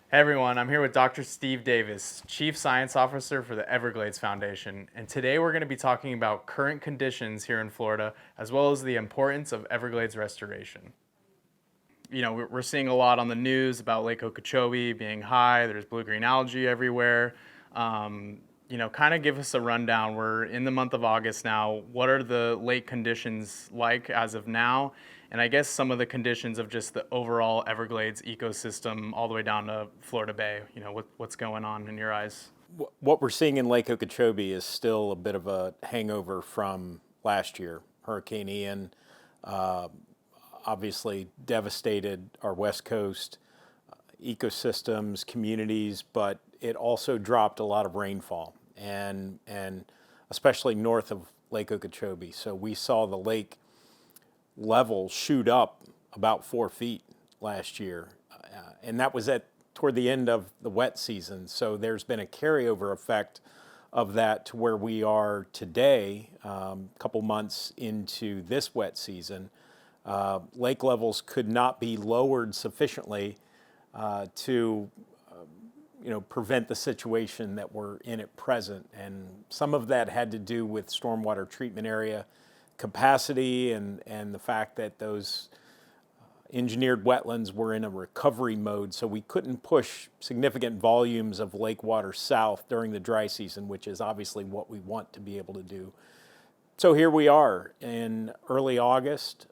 Hey everyone, I'm here with Dr. Steve Davis, Chief Science Officer for the Everglades Foundation, and today we're going to be talking about current conditions here in Florida, as well as the importance of Everglades restoration. We're seeing a lot on the news about Lake Okeechobee being high, there's blue-green algae everywhere. Kind of give us a rundown. We're in the month of August now. What are the lake conditions like as of now? And I guess some of the conditions of just the overall Everglades ecosystem all the way down to Florida Bay. What's going on in your eyes? What we're seeing in Lake Okeechobee is still a bit of a hangover from last year. Hurricane Ian obviously devastated our West Coast ecosystems, communities, but it also dropped a lot of rainfall, and especially north of Lake Okeechobee. So we saw the lake level shoot up about 4 feet last year, and that was at toward the end of the wet season. So there's been a carryover effect of that to where we are today, a couple months into this wet season. Lake levels could not be lowered sufficiently to prevent the situation that we're in at present. And some of that had to do with stormwater treatment area capacity and the fact that those engineered wetlands were in a recovery mode, so we couldn't push significant volumes of lake water south during the dry season, which is obviously what we want to be able to do. So here we are in early August.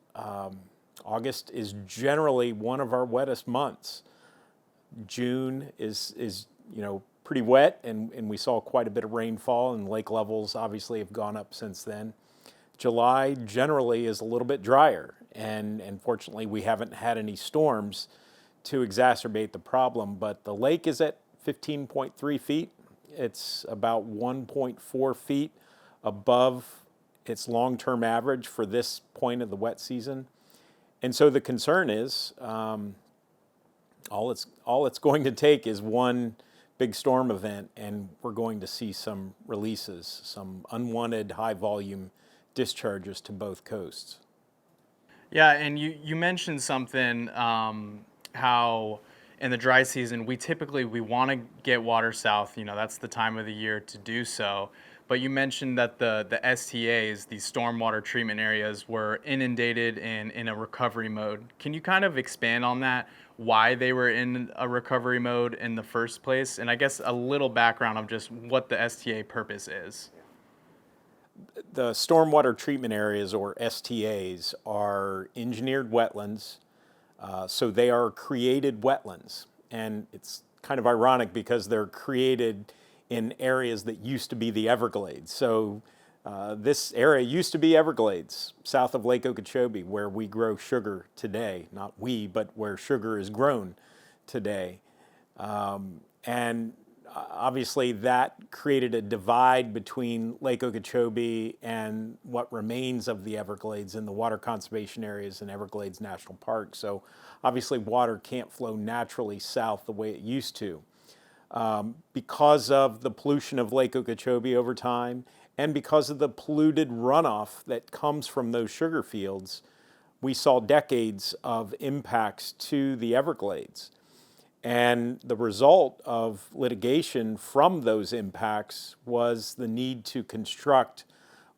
August is generally one of our wettest months. June is pretty wet, and we saw quite a bit of rainfall, and lake levels obviously have gone up since then. July generally is a little bit drier, and fortunately we haven't had any storms to exacerbate the problem, but the lake is at 15.3 feet. It's about 1.4 feet above its long-term average for this point of the wet season. And so the concern is all it's going to take is one big storm event, and we're going to see some releases, some unwanted high volume discharges to both coasts. Yeah, and you mentioned something, how in the dry season we want to get water south. That's the time of the year to do so. But you mentioned that the STAs, these stormwater treatment areas, were inundated and in a recovery mode. Can you kind of expand on that? Why they were in a recovery mode in the first place? And I guess a little background of just what the STA purpose is. The stormwater treatment areas, or STAs, are engineered wetlands. So they are created wetlands. And it's kind of ironic because they're created in areas that used to be the Everglades. So this area used to be Everglades, south of Lake Okeechobee, where we grow sugar today. Not we, but where sugar is grown today. And obviously that created a divide between Lake Okeechobee and what remains of the Everglades in the water conservation areas in Everglades National Park. So obviously water can't flow naturally south the way it used to. Because of the pollution of Lake Okeechobee over time, and because of the polluted runoff that comes from those sugar fields, we saw decades of impacts to the Everglades. And the result of litigation from those impacts was the need to construct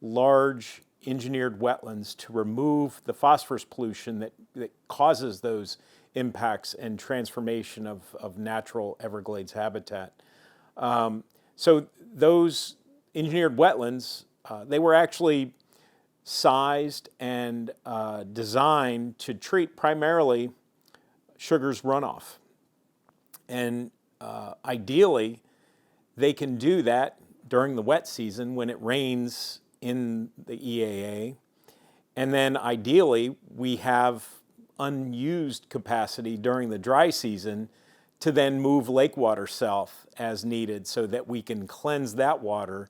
large engineered wetlands to remove the phosphorus pollution that causes those impacts and transformation of natural Everglades habitat. So those engineered wetlands, they were actually sized and designed to treat primarily sugar's runoff. And ideally, they can do that during the wet season when it rains in the EAA. And then ideally, we have unused capacity during the dry season to then move lake water south as needed so that we can cleanse that water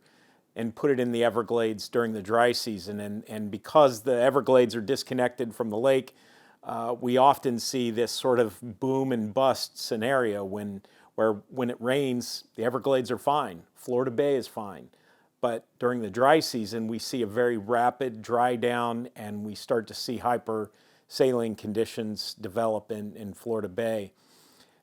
and put it in the Everglades during the dry season. And because the Everglades are disconnected from the lake, we often see this sort of boom and bust scenario where when it rains, the Everglades are fine, Florida Bay is fine. But during the dry season, we see a very rapid dry down, and we start to see hyper saline conditions develop in Florida Bay.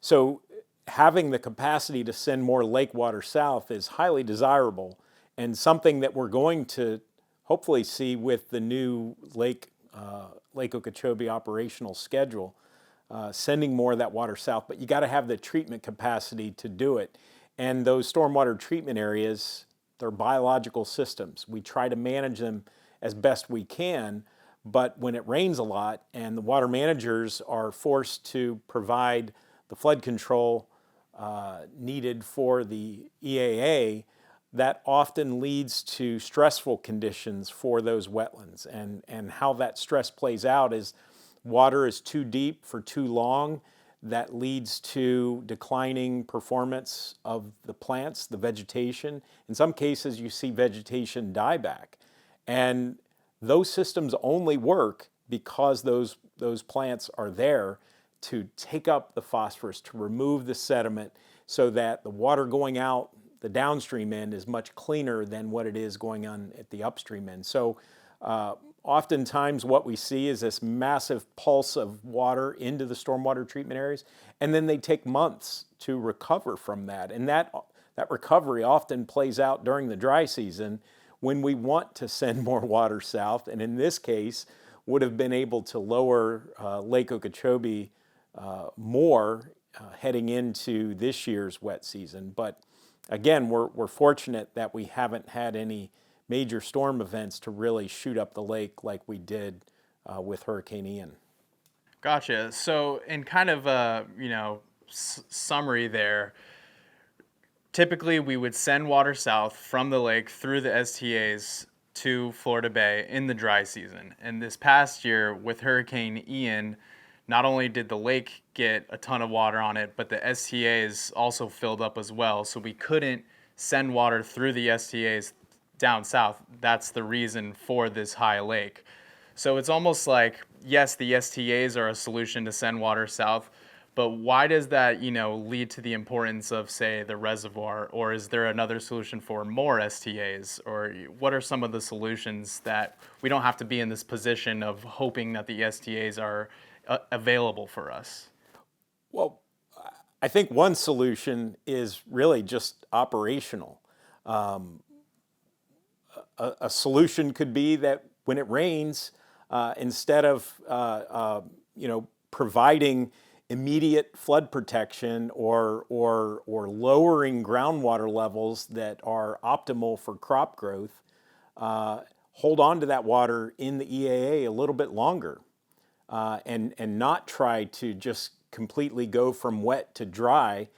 So having the capacity to send more lake water south is highly desirable and something that we're going to hopefully see with the new Lake Okeechobee operational schedule, sending more of that water south. But you got to have the treatment capacity to do it. And those stormwater treatment areas, they're biological systems. We try to manage them as best we can, but when it rains a lot and the water managers are forced to provide the flood control needed for the EAA, that often leads to stressful conditions for those wetlands. And how that stress plays out is water is too deep for too long. That leads to declining performance of the plants, the vegetation. In some cases, you see vegetation die back. And those systems only work because those plants are there to take up the phosphorus, to remove the sediment, so that the water going out the downstream end is much cleaner than what it is going on at the upstream end. So oftentimes what we see is this massive pulse of water into the stormwater treatment areas, and then they take months to recover from that. And that recovery often plays out during the dry season when we want to send more water south, and in this case would have been able to lower Lake Okeechobee more heading into this year's wet season. But again, we're fortunate that we haven't had any major storm events to really shoot up the lake like we did with Hurricane Ian. Gotcha. So in kind of a, summary there, typically we would send water south from the lake through the STAs to Florida Bay in the dry season. And this past year with Hurricane Ian, not only did the lake get a ton of water on it, but the STAs also filled up as well. So we couldn't send water through the STAs down south. That's the reason for this high lake. So it's almost like, yes, the STAs are a solution to send water south, but why does that, lead to the importance of, say, the reservoir? Or is there another solution for more STAs? Or what are some of the solutions that we don't have to be in this position of hoping that the STAs are available for us? Well, I think one solution is really just operational. A solution could be that when it rains, instead of providing immediate flood protection or lowering groundwater levels that are optimal for crop growth, hold on to that water in the EAA a little bit longer. And not try to just completely go from wet to dry.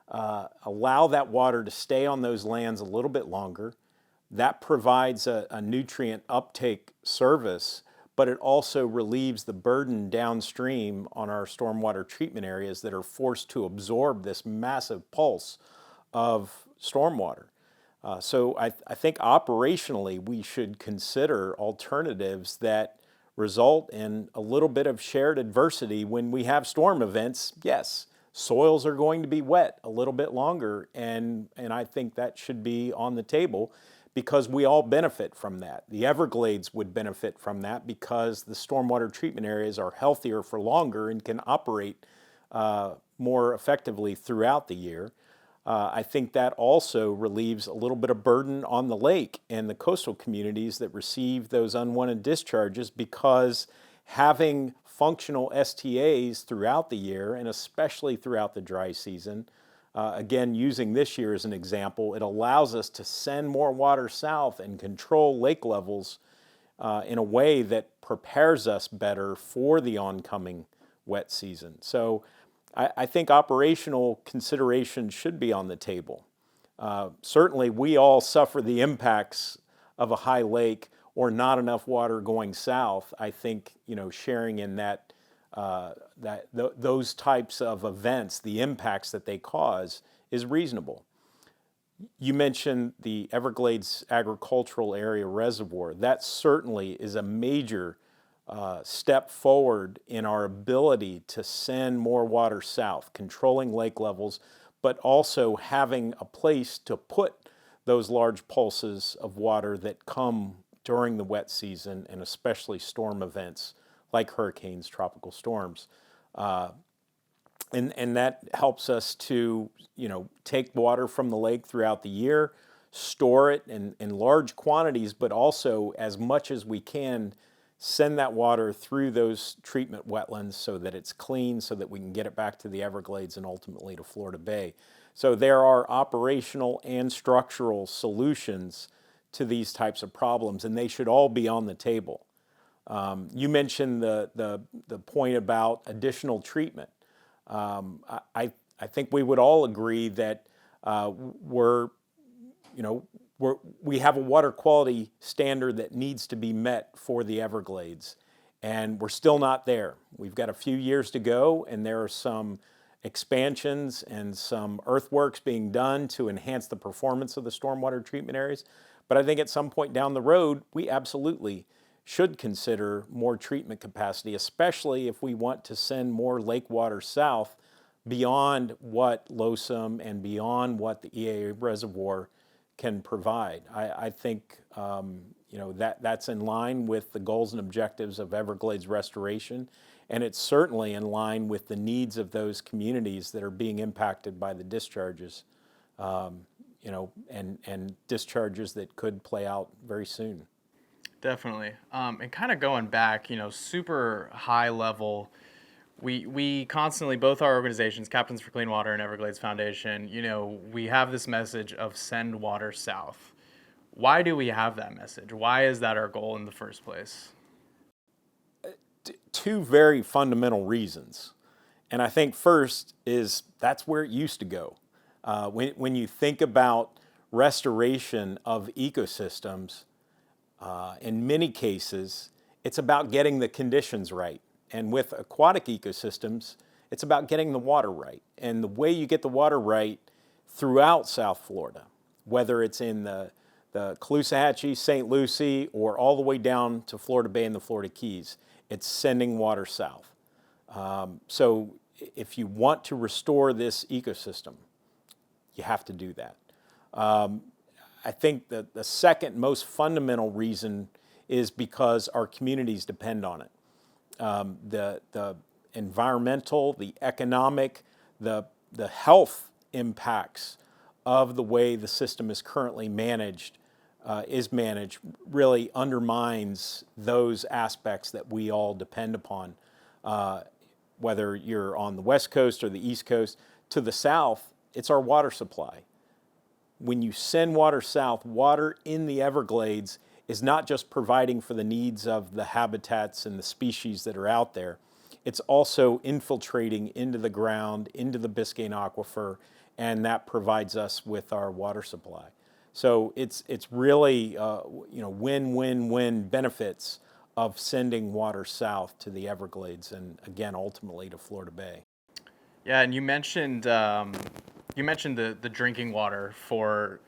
Allow that water to stay on those lands a little bit longer. That provides a nutrient uptake service, but it also relieves the burden downstream on our stormwater treatment areas that are forced to absorb this massive pulse of stormwater. So I think operationally we should consider alternatives that result in a little bit of shared adversity when we have storm events. Yes, soils are going to be wet a little bit longer, and I think that should be on the table because we all benefit from that. The Everglades would benefit from that because the stormwater treatment areas are healthier for longer and can operate more effectively throughout the year. I think that also relieves a little bit of burden on the lake and the coastal communities that receive those unwanted discharges, because having functional STAs throughout the year, and especially throughout the dry season, again, using this year as an example, it allows us to send more water south and control lake levels in a way that prepares us better for the oncoming wet season. So I think operational considerations should be on the table. Certainly, we all suffer the impacts of a high lake or not enough water going south. I think sharing in those types of events, the impacts that they cause, is reasonable. You mentioned the Everglades Agricultural Area Reservoir. That certainly is a major step forward in our ability to send more water south, controlling lake levels, but also having a place to put those large pulses of water that come during the wet season, and especially storm events like hurricanes, tropical storms. and that helps us to, take water from the lake throughout the year, store it in large quantities, but also as much as we can send that water through those treatment wetlands so that it's clean, so that we can get it back to the Everglades and ultimately to Florida Bay. So there are operational and structural solutions to these types of problems, and they should all be on the table. You mentioned the point about additional treatment. I think we would all agree that we have a water quality standard that needs to be met for the Everglades, and we're still not there. We've got a few years to go, and there are some expansions and some earthworks being done to enhance the performance of the stormwater treatment areas. But I think at some point down the road, we absolutely should consider more treatment capacity, especially if we want to send more lake water south beyond what LOSUM and beyond what the EAA reservoir can provide. I think that's in line with the goals and objectives of Everglades restoration, and it's certainly in line with the needs of those communities that are being impacted by the discharges, and discharges that could play out very soon. Definitely. And kind of going back, super high level, we constantly, both our organizations, Captains for Clean Water and Everglades Foundation, we have this message of send water south. Why do we have that message? Why is that our goal in the first place? Two very fundamental reasons. And I think first is that's where it used to go. When you think about restoration of ecosystems, in many cases, it's about getting the conditions right. And with aquatic ecosystems, it's about getting the water right. And the way you get the water right throughout South Florida, whether it's in the Caloosahatchee, St. Lucie, or all the way down to Florida Bay and the Florida Keys, it's sending water south. So if you want to restore this ecosystem, you have to do that. I think that the second most fundamental reason is because our communities depend on it. The environmental, the economic, the health impacts of the way the system is currently managed really undermines those aspects that we all depend upon. Whether you're on the West Coast or the East Coast, to the south, it's our water supply. When you send water south, water in the Everglades is not just providing for the needs of the habitats and the species that are out there. It's also infiltrating into the ground, into the Biscayne Aquifer, and that provides us with our water supply. So it's really win-win-win benefits of sending water south to the Everglades and again ultimately to Florida Bay. Yeah, and you mentioned the drinking water for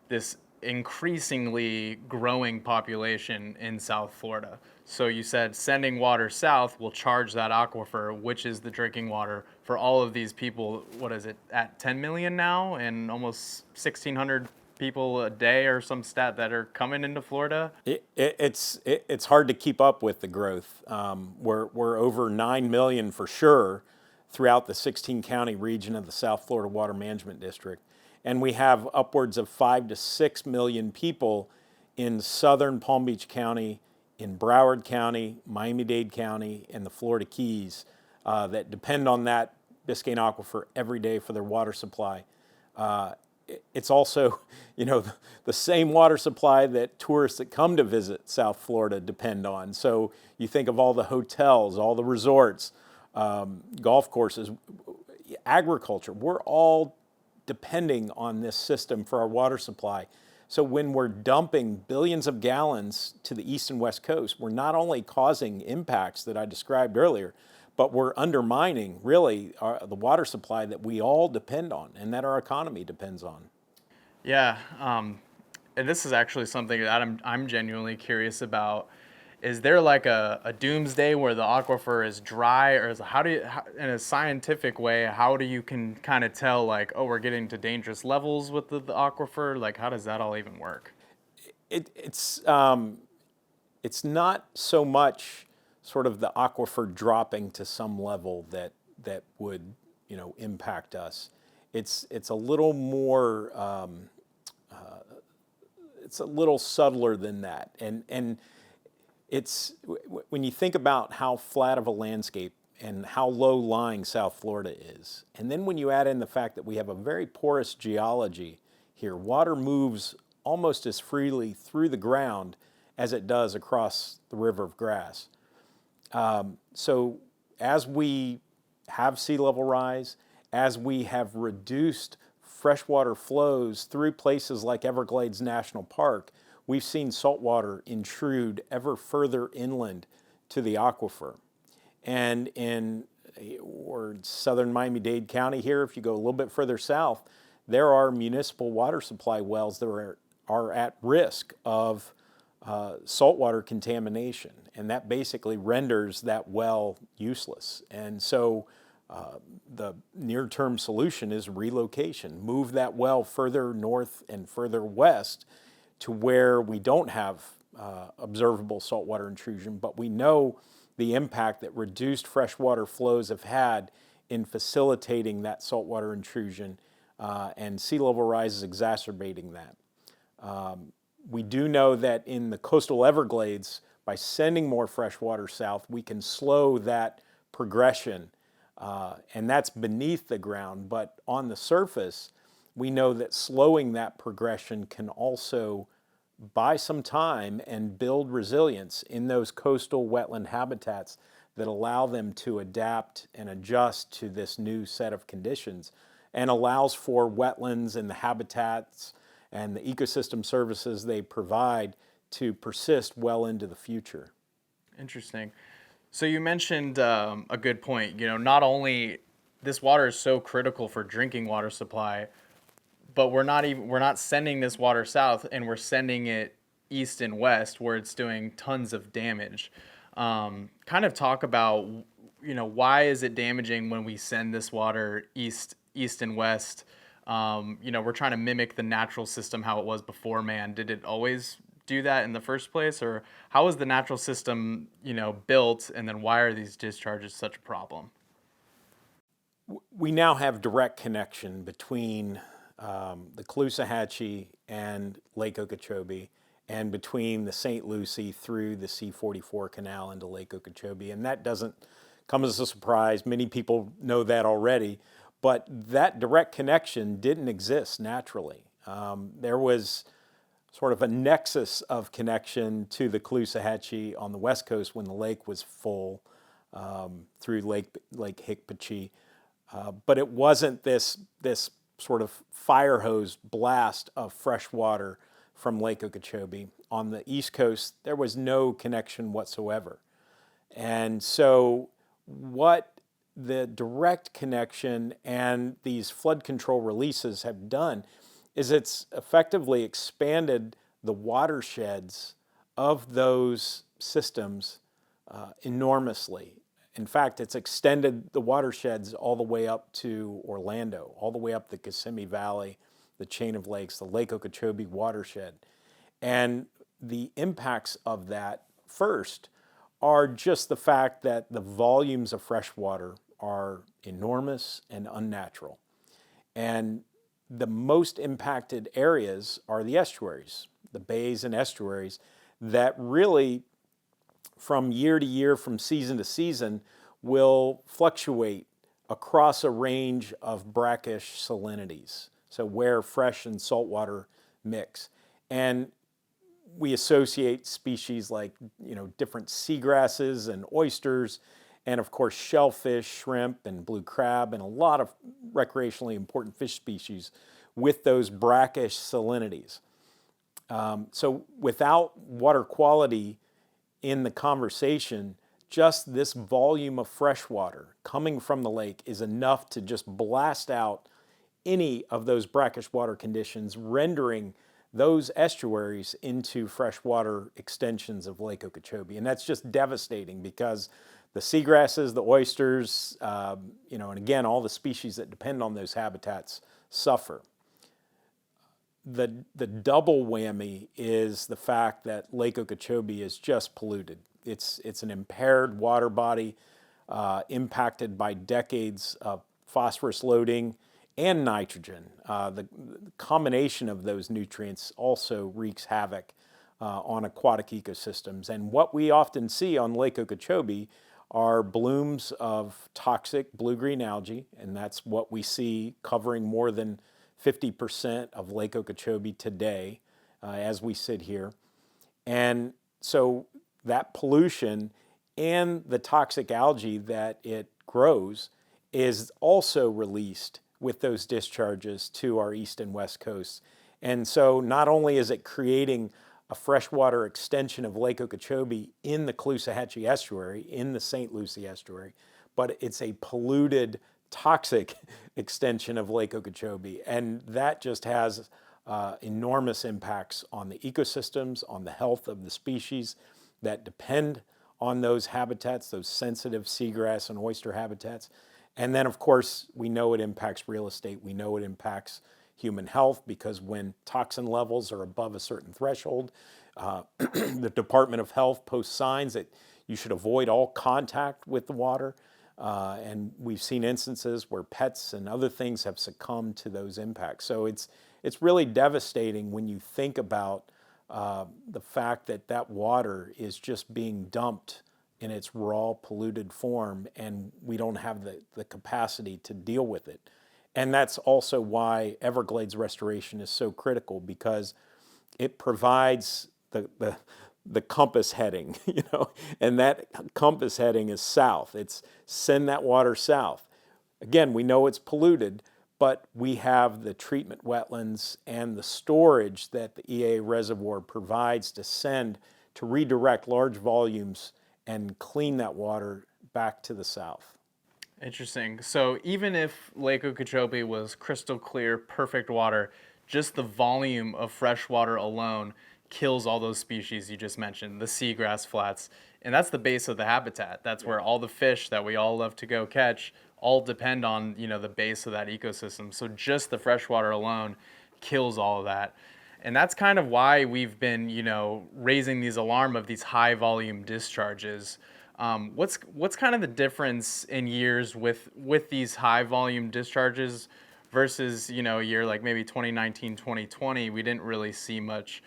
this increasingly growing population in South Florida. So you said sending water south will charge that aquifer, which is the drinking water for all of these people. What is it, at 10 million now, and almost 1,600 people a day or some stat that are coming into Florida? It's hard to keep up with the growth. We're over 9 million for sure throughout the 16 county region of the South Florida Water Management District. And we have upwards of 5 to 6 million people in southern Palm Beach County, in Broward County, Miami-Dade County, and the Florida Keys that depend on that Biscayne Aquifer every day for their water supply. It's also, the same water supply that tourists that come to visit South Florida depend on. So you think of all the hotels, all the resorts, golf courses, agriculture. We're all depending on this system for our water supply. So when we're dumping billions of gallons to the east and west coast, we're not only causing impacts that I described earlier, but we're undermining really the water supply that we all depend on and that our economy depends on. Yeah, and this is actually something that I'm genuinely curious about. Is there like a doomsday where the aquifer is dry, or is, in a scientific way, how do you can kind of tell like, oh, we're getting to dangerous levels with the aquifer? Like, how does that all even work? It's not so much sort of the aquifer dropping to some level that would impact us. It's a little more, it's a little subtler than that. And when you think about how flat of a landscape and how low-lying South Florida is, and then when you add in the fact that we have a very porous geology here, water moves almost as freely through the ground as it does across the river of grass. So as we have sea level rise, as we have reduced freshwater flows through places like Everglades National Park, we've seen saltwater intrude ever further inland to the aquifer. And in southern Miami-Dade County here, if you go a little bit further south, there are municipal water supply wells that are at risk of saltwater contamination, and that basically renders that well useless. And so the near-term solution is relocation. Move that well further north and further west to where we don't have observable saltwater intrusion, but we know the impact that reduced freshwater flows have had in facilitating that saltwater intrusion, and sea level rise is exacerbating that. We do know that in the coastal Everglades, by sending more fresh water south, we can slow that progression, and that's beneath the ground. But on the surface, we know that slowing that progression can also buy some time and build resilience in those coastal wetland habitats that allow them to adapt and adjust to this new set of conditions, and allows for wetlands and the habitats and the ecosystem services they provide to persist well into the future. Interesting. So you mentioned a good point. Not only this water is so critical for drinking water supply, but we're not sending this water south, and we're sending it east and west where it's doing tons of damage. Kind of talk about, why is it damaging when we send this water east and west? We're trying to mimic the natural system, how it was before man. Did it always do that in the first place, or how was the natural system, built, and then why are these discharges such a problem? We now have direct connection between the Caloosahatchee and Lake Okeechobee, and between the St. Lucie through the C-44 canal into Lake Okeechobee. And that doesn't come as a surprise. Many people know that already. But that direct connection didn't exist naturally. There was sort of a nexus of connection to the Caloosahatchee on the west coast when the lake was full, through Lake Hickpachee. But it wasn't this sort of fire hose blast of fresh water from Lake Okeechobee. On the east coast, there was no connection whatsoever. And so what the direct connection and these flood control releases have done is it's effectively expanded the watersheds of those systems enormously. In fact, it's extended the watersheds all the way up to Orlando, all the way up the Kissimmee Valley, the chain of lakes, the Lake Okeechobee watershed. And the impacts of that, first, are just the fact that the volumes of fresh water are enormous and unnatural. And the most impacted areas are the estuaries, the bays and estuaries that really, from year to year, from season to season, will fluctuate across a range of brackish salinities, so where fresh and saltwater mix. And we associate species like, different seagrasses and oysters, and of course shellfish, shrimp, and blue crab, and a lot of recreationally important fish species with those brackish salinities. So without water quality in the conversation, just this volume of fresh water coming from the lake is enough to just blast out any of those brackish water conditions, rendering those estuaries into freshwater extensions of Lake Okeechobee. And that's just devastating because the seagrasses, the oysters, and again, all the species that depend on those habitats suffer. The double whammy is the fact that Lake Okeechobee is just polluted. It's an impaired water body impacted by decades of phosphorus loading, and nitrogen. The combination of those nutrients also wreaks havoc on aquatic ecosystems. And what we often see on Lake Okeechobee are blooms of toxic blue-green algae, and that's what we see covering more than 50% of Lake Okeechobee today as we sit here. And so that pollution and the toxic algae that it grows is also released with those discharges to our east and west coasts. And so not only is it creating a freshwater extension of Lake Okeechobee in the Caloosahatchee estuary, in the St. Lucie estuary, but it's a polluted, toxic extension of Lake Okeechobee. And that just has enormous impacts on the ecosystems, on the health of the species that depend on those habitats, those sensitive seagrass and oyster habitats. And then, of course, we know it impacts real estate. We know it impacts human health because when toxin levels are above a certain threshold, the Department of Health posts signs that you should avoid all contact with the water. And we've seen instances where pets and other things have succumbed to those impacts. So it's really devastating when you think about the fact that that water is just being dumped in its raw, polluted form, and we don't have the capacity to deal with it. And that's also why Everglades restoration is so critical, because it provides the compass heading, and that compass heading is south. It's send that water south. Again, we know it's polluted, but we have the treatment wetlands and the storage that the EA reservoir provides to redirect large volumes and clean that water back to the south. Interesting. So even if Lake Okeechobee was crystal clear, perfect water, just the volume of fresh water alone kills all those species you just mentioned, the seagrass flats. And that's the base of the habitat. That's where all the fish that we all love to go catch all depend on, the base of that ecosystem. So just the fresh water alone kills all of that. And that's kind of why we've been, raising these alarm of these high volume discharges. What's kind of the difference in years with these high volume discharges versus, a year like maybe 2019, 2020, we didn't really see much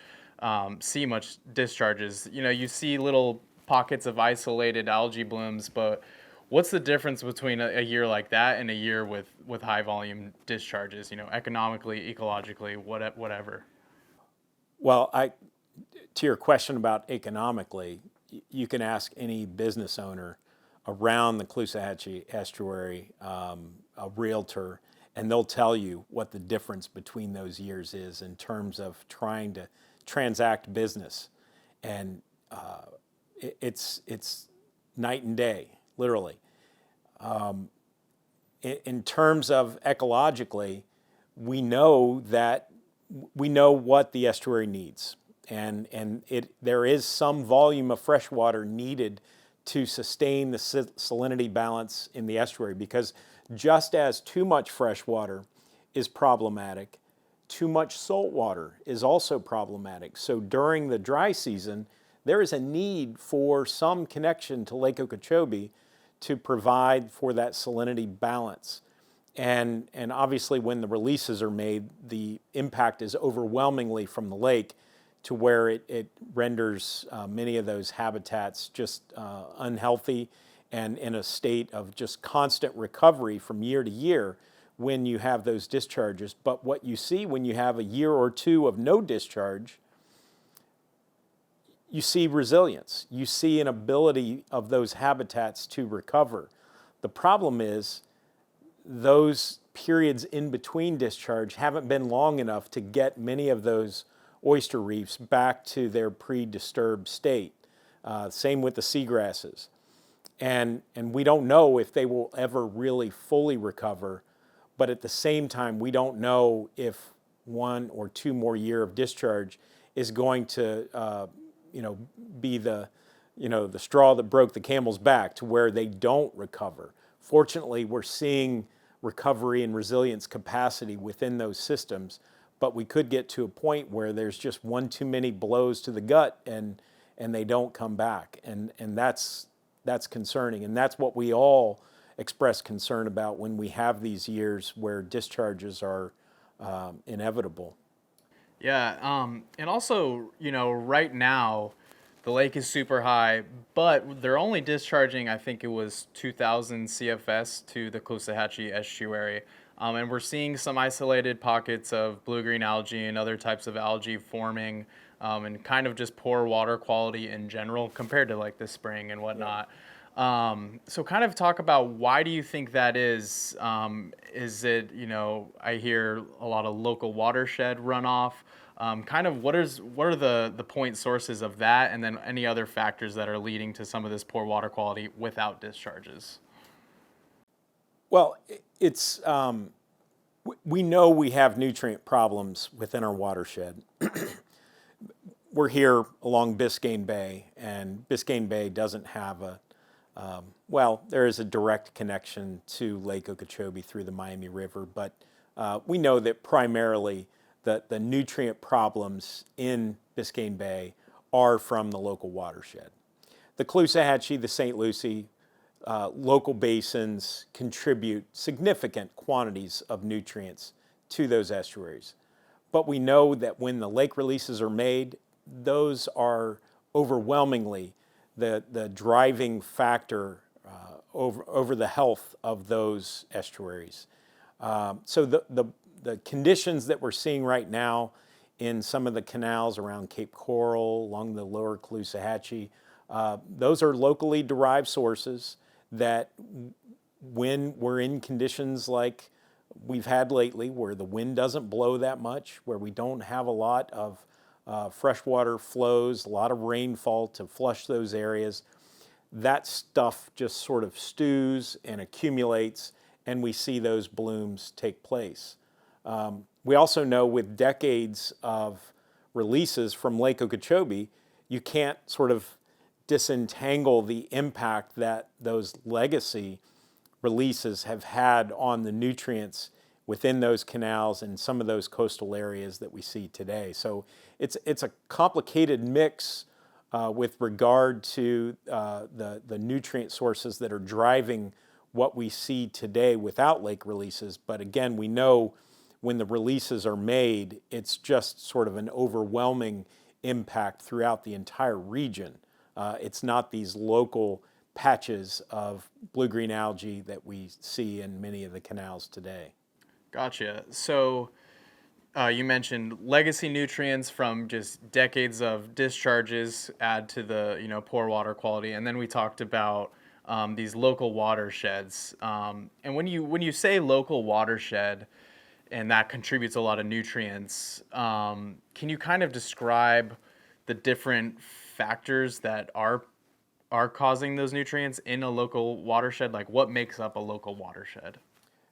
discharges. You see little pockets of isolated algae blooms, but what's the difference between a year like that and a year with high volume discharges, economically, ecologically, whatever? Well, to your question about economically, you can ask any business owner around the Caloosahatchee estuary, a realtor, and they'll tell you what the difference between those years is in terms of trying to transact business. And it's night and day, literally. In terms of ecologically, we know what the estuary needs. And there is some volume of fresh water needed to sustain the salinity balance in the estuary, because just as too much fresh water is problematic, too much salt water is also problematic. So during the dry season, there is a need for some connection to Lake Okeechobee to provide for that salinity balance. And obviously when the releases are made, the impact is overwhelmingly from the lake, to where it renders many of those habitats just unhealthy and in a state of just constant recovery from year to year when you have those discharges. But what you see when you have a year or two of no discharge, you see resilience. You see an ability of those habitats to recover. The problem is those periods in between discharge haven't been long enough to get many of those oyster reefs back to their pre-disturbed state. Same with the seagrasses. And we don't know if they will ever really fully recover, but at the same time, we don't know if 1 or 2 more years of discharge is going to be the straw that broke the camel's back to where they don't recover. Fortunately, we're seeing recovery and resilience capacity within those systems, but we could get to a point where there's just one too many blows to the gut and they don't come back. And that's concerning. And that's what we all express concern about when we have these years where discharges are inevitable. Yeah, and also, right now, the lake is super high, but they're only discharging, I think it was 2,000 CFS to the Caloosahatchee estuary. And we're seeing some isolated pockets of blue-green algae and other types of algae forming, and kind of just poor water quality in general compared to like the spring and whatnot. So kind of talk about why do you think that is? Is it, I hear a lot of local watershed runoff. Kind of what are the point sources of that, and then any other factors that are leading to some of this poor water quality without discharges? Well, it's we know we have nutrient problems within our watershed. We're here along Biscayne Bay, and Biscayne Bay doesn't have well, there is a direct connection to Lake Okeechobee through the Miami River, but we know that primarily the nutrient problems in Biscayne Bay are from the local watershed. The Caloosahatchee, the St. Lucie, local basins contribute significant quantities of nutrients to those estuaries. But we know that when the lake releases are made, those are overwhelmingly the driving factor over the health of those estuaries. So the conditions that we're seeing right now in some of the canals around Cape Coral, along the lower Caloosahatchee, those are locally derived sources that when we're in conditions like we've had lately, where the wind doesn't blow that much, where we don't have a lot of freshwater flows, a lot of rainfall to flush those areas, that stuff just sort of stews and accumulates, and we see those blooms take place. We also know with decades of releases from Lake Okeechobee, you can't sort of disentangle the impact that those legacy releases have had on the nutrients within those canals and some of those coastal areas that we see today. So it's a complicated mix with regard to the nutrient sources that are driving what we see today without lake releases. But again, we know when the releases are made, it's just sort of an overwhelming impact throughout the entire region. It's not these local patches of blue-green algae that we see in many of the canals today. Gotcha. So you mentioned legacy nutrients from just decades of discharges add to the poor water quality, and then we talked about these local watersheds. And when you say local watershed, and that contributes a lot of nutrients, can you kind of describe the different factors that are causing those nutrients in a local watershed? Like what makes up a local watershed?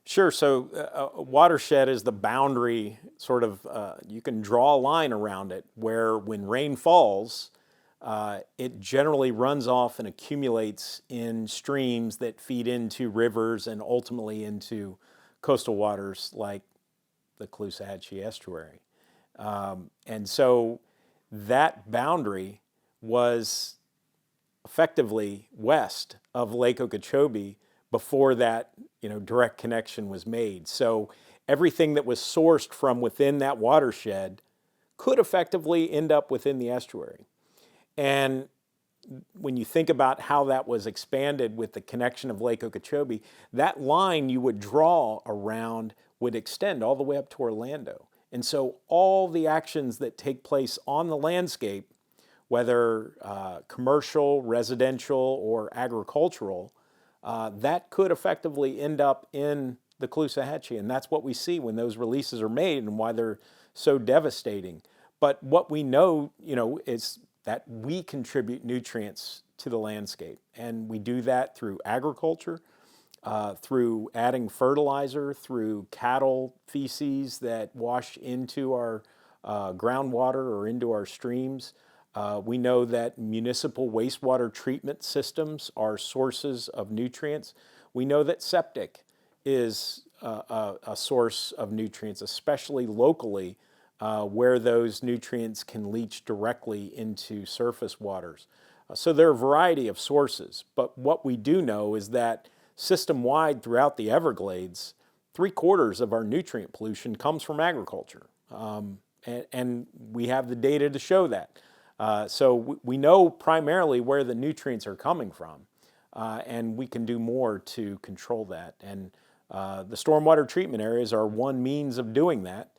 Sure. So a watershed is the boundary, sort of, you can draw a line around it where when rain falls, it generally runs off and accumulates in streams that feed into rivers and ultimately into coastal waters like the Caloosahatchee estuary. And so that boundary was effectively west of Lake Okeechobee before that direct connection was made. So everything that was sourced from within that watershed could effectively end up within the estuary. And when you think about how that was expanded with the connection of Lake Okeechobee, that line you would draw around would extend all the way up to Orlando. And so all the actions that take place on the landscape, whether commercial, residential, or agricultural, that could effectively end up in the Caloosahatchee. And that's what we see when those releases are made and why they're so devastating. But what we know, is that we contribute nutrients to the landscape. And we do that through agriculture, through adding fertilizer, through cattle feces that wash into our groundwater or into our streams. We know that municipal wastewater treatment systems are sources of nutrients. We know that septic is a source of nutrients, especially locally, where those nutrients can leach directly into surface waters. So there are a variety of sources, but what we do know is that system-wide throughout the Everglades, 3/4 of our nutrient pollution comes from agriculture. And we have the data to show that. So we know primarily where the nutrients are coming from, and we can do more to control that. And the stormwater treatment areas are one means of doing that,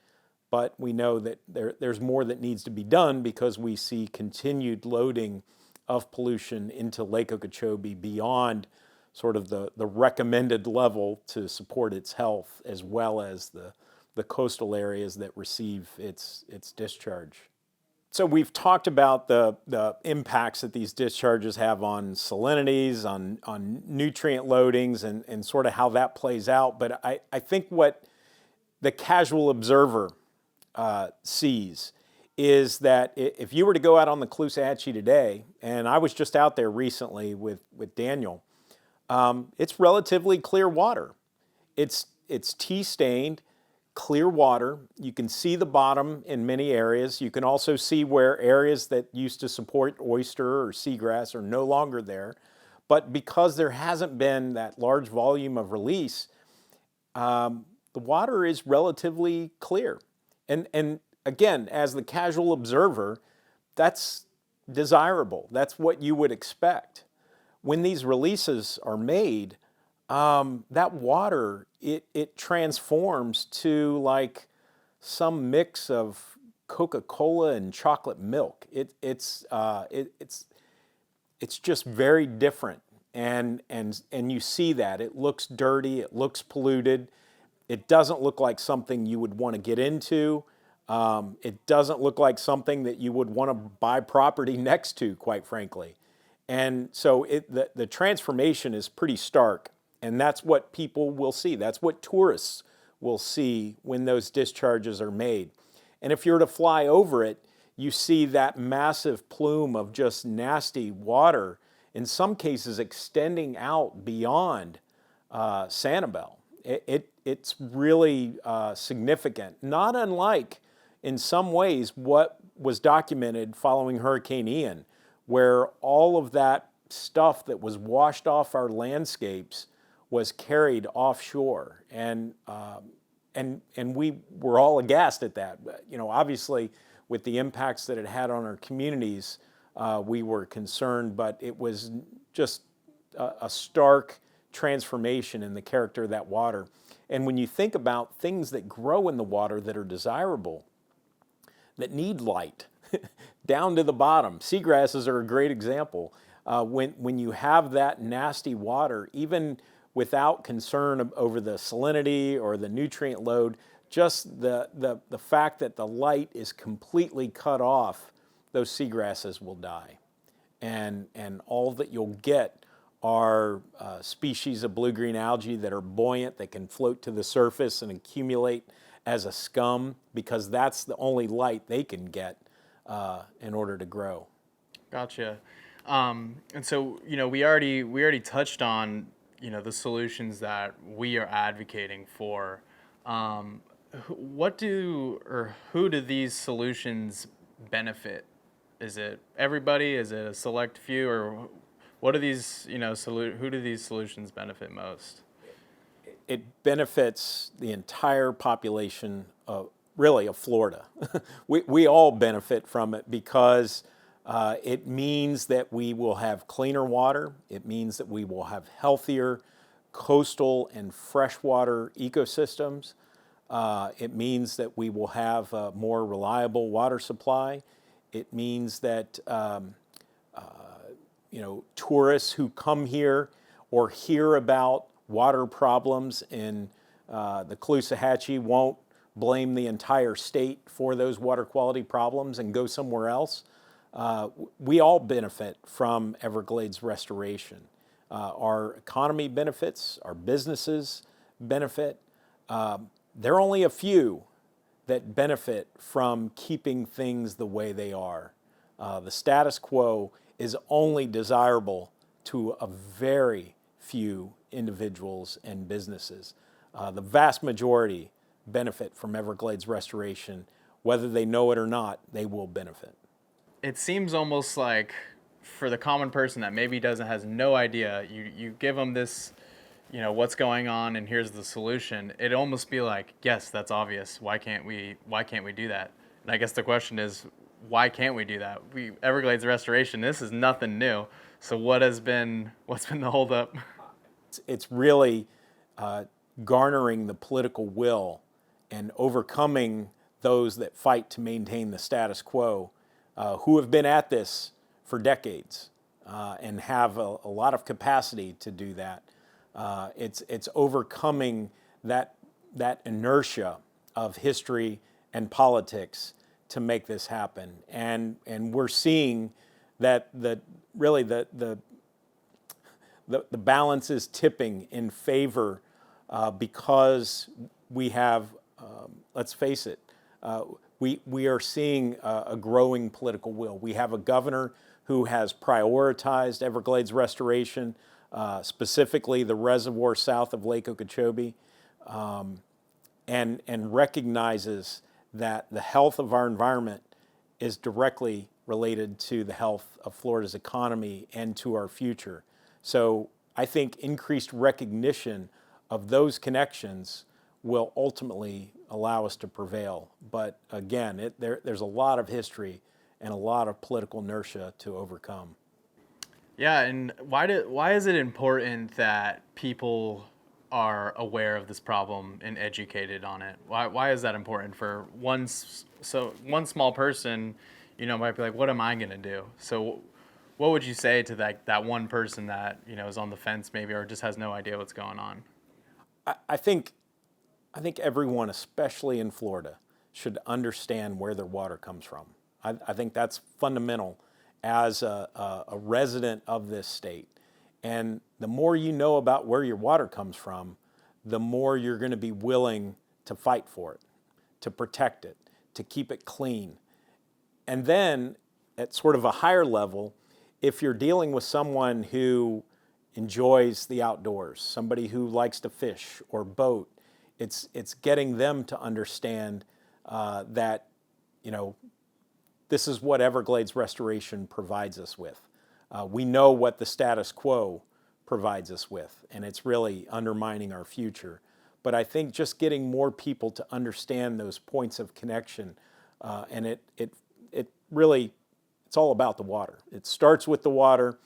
but we know that there's more that needs to be done because we see continued loading of pollution into Lake Okeechobee beyond sort of the recommended level to support its health, as well as the coastal areas that receive its discharge. So we've talked about the impacts that these discharges have on salinities, on nutrient loadings, and sort of how that plays out. But I think what the casual observer sees is that if you were to go out on the Caloosahatchee today, and I was just out there recently with Daniel, it's relatively clear water. It's tea stained, clear water. You can see the bottom in many areas. You can also see where areas that used to support oyster or seagrass are no longer there. But because there hasn't been that large volume of release, the water is relatively clear. And again, as the casual observer, that's desirable. That's what you would expect. When these releases are made, that water, it transforms to like some mix of Coca-Cola and chocolate milk. It's just very different, and you see that. It looks dirty, it looks polluted. It doesn't look like something you would want to get into. It doesn't look like something that you would want to buy property next to, quite frankly. And so the transformation is pretty stark, and that's what people will see. That's what tourists will see when those discharges are made. And if you're to fly over it, you see that massive plume of just nasty water, in some cases extending out beyond Sanibel. It's really significant, not unlike in some ways what was documented following Hurricane Ian, where all of that stuff that was washed off our landscapes was carried offshore, and we were all aghast at that. You know, obviously, with the impacts that it had on our communities, we were concerned, but it was just a stark transformation in the character of that water. And when you think about things that grow in the water that are desirable, that need light, down to the bottom, seagrasses are a great example. When you have that nasty water, even without concern over the salinity or the nutrient load, just the fact that the light is completely cut off, those seagrasses will die. And all that you'll get are species of blue-green algae that are buoyant, that can float to the surface and accumulate as a scum, because that's the only light they can get in order to grow. Gotcha. And so, you know, we already touched on, you know, the solutions that we are advocating for. Who do these solutions benefit? Is it everybody? Is it a select few? Or what do these, you know, who do these solutions benefit most? It benefits the entire population of Florida. we all benefit from it because it means that we will have cleaner water. It means that we will have healthier coastal and freshwater ecosystems. It means that we will have a more reliable water supply. It means that you know, tourists who come here or hear about water problems in the Caloosahatchee won't blame the entire state for those water quality problems and go somewhere else. We all benefit from Everglades restoration. Our economy benefits, our businesses benefit. There are only a few that benefit from keeping things the way they are. The status quo is only desirable to a very few individuals and businesses. The vast majority benefit from Everglades restoration. Whether they know it or not, they will benefit. It seems almost like for the common person that maybe has no idea, you give them this what's going on and here's the solution, it'd almost be like, yes, that's obvious. Why can't we do that? And I guess the question is, why can't we do that? Everglades restoration, this is nothing new. So what's been the holdup? It's really garnering the political will and overcoming those that fight to maintain the status quo, who have been at this for decades and have a lot of capacity to do that. It's overcoming that inertia of history and politics to make this happen, and we're seeing that really the balance is tipping in favor because we have, let's face it, we are seeing a growing political will. We have a governor who has prioritized Everglades restoration, specifically the reservoir south of Lake Okeechobee, and recognizes that the health of our environment is directly related to the health of Florida's economy and to our future. So I think increased recognition of those connections will ultimately allow us to prevail. But again, there's a lot of history and a lot of political inertia to overcome. Yeah, and why is it important that people are aware of this problem and educated on it? Why is that important for one small person, might be like, what am I going to do? So what would you say to that one person that, is on the fence maybe or just has no idea what's going on? I think everyone, especially in Florida, should understand where their water comes from. I think that's fundamental as a resident of this state. And the more you know about where your water comes from, the more you're going to be willing to fight for it, to protect it, to keep it clean. And then at sort of a higher level, if you're dealing with someone who enjoys the outdoors, somebody who likes to fish or boat, it's getting them to understand that, this is what Everglades restoration provides us with. We know what the status quo provides us with, and it's really undermining our future. But I think just getting more people to understand those points of connection, and it really, it's all about the water. It starts with the water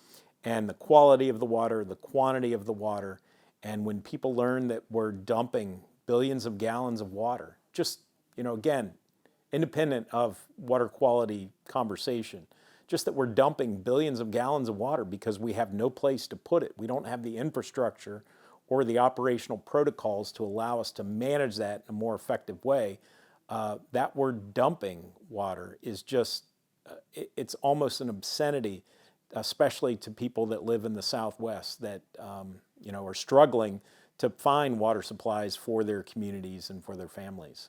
and the quality of the water, the quantity of the water. And when people learn that we're dumping billions of gallons of water, just, again, independent of water quality conversation, just that we're dumping billions of gallons of water because we have no place to put it. We don't have the infrastructure or the operational protocols to allow us to manage that in a more effective way. That word dumping water is just, it's almost an obscenity, especially to people that live in the Southwest that are struggling to find water supplies for their communities and for their families.